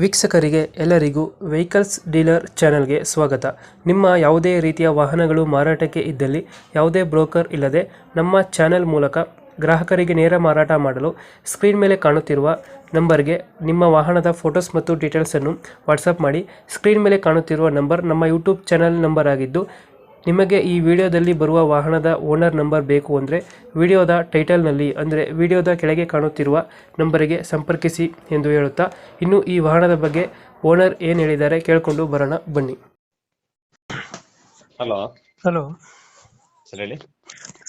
ವೀಕ್ಷಕರಿಗೆ ಎಲ್ಲರಿಗೂ vehicles dealer ಚಾನೆಲ್ಗೆ ಸ್ವಾಗತ. ನಿಮ್ಮ ಯಾವುದೇ ರೀತಿಯ ವಾಹನಗಳು ಮಾರಾಟಕ್ಕೆ ಇದ್ದಲ್ಲಿ ಯಾವುದೇ ಬ್ರೋಕರ್ ಇಲ್ಲದೆ ನಮ್ಮ ಚಾನೆಲ್ ಮೂಲಕ ಗ್ರಾಹಕರಿಗೆ ನೇರ ಮಾರಾಟ ಮಾಡಲು ಸ್ಕ್ರೀನ್ ಮೇಲೆ ಕಾಣುತ್ತಿರುವ ನಂಬರ್ಗೆ ನಿಮ್ಮ ವಾಹನದ ಫೋಟೋಸ್ ಮತ್ತು ಡೀಟೇಲ್ಸನ್ನು ವಾಟ್ಸಪ್ ಮಾಡಿ. ಸ್ಕ್ರೀನ್ ಮೇಲೆ ಕಾಣುತ್ತಿರುವ ನಂಬರ್ ನಮ್ಮ ಯೂಟ್ಯೂಬ್ ಚಾನೆಲ್ ನಂಬರ್ ಆಗಿದ್ದು, ನಿಮಗೆ ಈ ವಿಡಿಯೋದಲ್ಲಿ ಬರುವ ವಾಹನದ ಓನರ್ ನಂಬರ್ ಬೇಕು ಅಂದರೆ ವಿಡಿಯೋದ ಟೈಟಲ್ನಲ್ಲಿ ಅಂದರೆ ವಿಡಿಯೋದ ಕೆಳಗೆ ಕಾಣುತ್ತಿರುವ ನಂಬರಿಗೆ ಸಂಪರ್ಕಿಸಿ ಎಂದು ಹೇಳುತ್ತಾ, ಇನ್ನು ಈ ವಾಹನದ ಬಗ್ಗೆ ಓನರ್ ಏನು ಹೇಳಿದ್ದಾರೆ ಕೇಳಿಕೊಂಡು ಬರೋಣ ಬನ್ನಿ. ಹಲೋ ಹಲೋ ಸರ್, ಹೇಳಿ.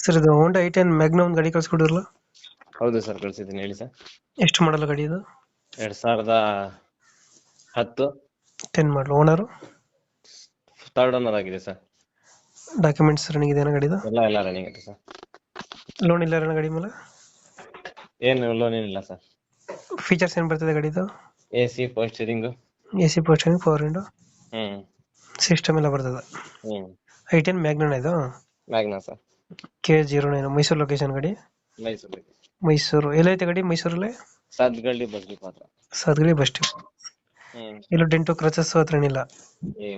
ಸರ್, ಇದು ಹೋಂಡಾ i10 ಮ್ಯಾಗ್ನಾ ಒಂದು ಗಾಡಿ ಕಳಿಸ್ಕೊಡಿರಲ್ಲ, ಹೌದು ಸರ್, ಕಳಿಸಿದ್ದೀನಿ. ಹೇಳಿ ಸರ್. ಎಷ್ಟು ಮಾಡಲ್ಲ ಗಾಡಿ ಇದು? 2010 10 ಮಾಡಲು. ಓನರು ಥರ್ಡ್ ಓನರ್ ಆಗಿದೆ ಸರ್. ಡಾಕ್ಯುಮೆಂಟ್ಸ್ ರನ್ನಿಂಗ್ ಇದೆಯಾ ಗಾಡಿದು? ಎಲ್ಲ ರನ್ನಿಂಗ್ ಇದೆ ಸರ್. ಲೋನ್ ಇಲ್ಲ ಗಾಡಿ ಮೇಲೆ? ಏನು ಲೋನ್ ಏನಿಲ್ಲ ಸರ್. ಫೀಚರ್ಸ್ ಏನು ಬರ್ತದೆ ಗಾಡಿದು? AC ಪವರ್ ಸ್ಟೀರಿಂಗ್, AC ಪೋಸ್ಟರಿಂಗ್, ಪವರ್ ವಿಂಡೋ, ಹ್ಮ್ ಸಿಸ್ಟಮ್ ಎಲ್ಲ ಬರ್ತದೆ. i10 ಮ್ಯಾಗ್ನಾ ಇದು? Magna sir. K09 Mysuru location ಗಾಡಿ? ಮೈಸೂರು. ಎಲ್ಲೈತೆ ಗಾಡಿ ಮೈಸೂರಲ್ಲಿ? ಸಾತ್ಗಳ್ಳಿ ಬಸ್ಲಿ ಪಾತ್ರ. Sathagalli bus stop. ಎಲ್ಲೂ ಡೆಂಟು ಕ್ರಚಸ್ ಹತ್ರ ಏನಿಲ್ಲ?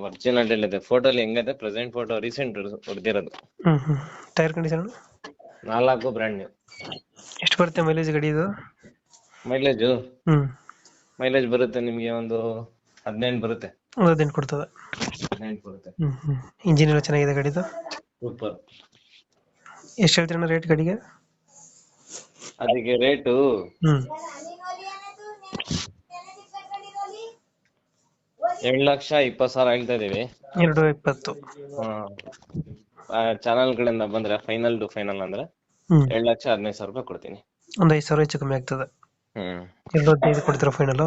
ಒರಿಜಿನಲ್ ಇದೆ. ಫೋಟೋಲಿ ಹೆಂಗದೆ ಪ್ರೆಸೆಂಟ್ ಫೋಟೋ ರೀಸೆಂಟ್ ಹೊಡೆದಿರೋದು. Tyre condition? 4 brand new. ಎಷ್ಟು ಬರುತ್ತೆ ಮೈಲೇಜ್ ಗಾಡಿ ಇದು? ಮೈಲೇಜ್ ಬರುತ್ತೆ ನಿಮ್ಗೆ ಒಂದು 18 ಬರುತ್ತೆ. 18 ಕೊಡ್ತದೆ. 18 ಬರುತ್ತೆ. ಇಂಜಿನ್ ಎಲ್ಲ ಚೆನ್ನಾಗಿದೆ ಗಾಡಿದು? ಸೂಪರ್. ಎಷ್ಟು ಹೇಳ್ತೀರಣ್ಣ ರೇಟ್ ಗಾಡಿಗೆ? ಅದಕ್ಕೆ ರೇಟು 7,20,000 ಹೇಳ್ತಾ ಇದೀವಿ. 2,20,000. ಚಾನಲ್ ಕಡೆಯಿಂದ ಬಂದ್ರೆ ಫೈನಲ್ ಟು ಫೈನಲ್ ಅಂದ್ರೆ 7,15,000 ಕೊಡ್ತೀನಿ. ಒಂದು 5,000 ಹೆಚ್ಚು ಕಮ್ಮಿ ಆಗ್ತದೆ. 2,15,000 ಕೊಡ್ತೀರಾ ಫೈನಲ್?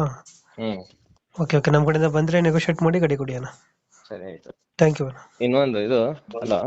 ಓಕೆ, ನಮ್ಮ ಕಡೆಯಿಂದ ಬಂದ್ರೆ ನೆಗೋಶಿಯೇಟ್ ಮಾಡಿ ಗಾಡಿ ಕೊಡಿ ಅಣ್ಣ. ಸರಿ, ಆಯ್ತು. Thank you. ಇನ್ನೊಂದು ಇದು, ಹಲೋ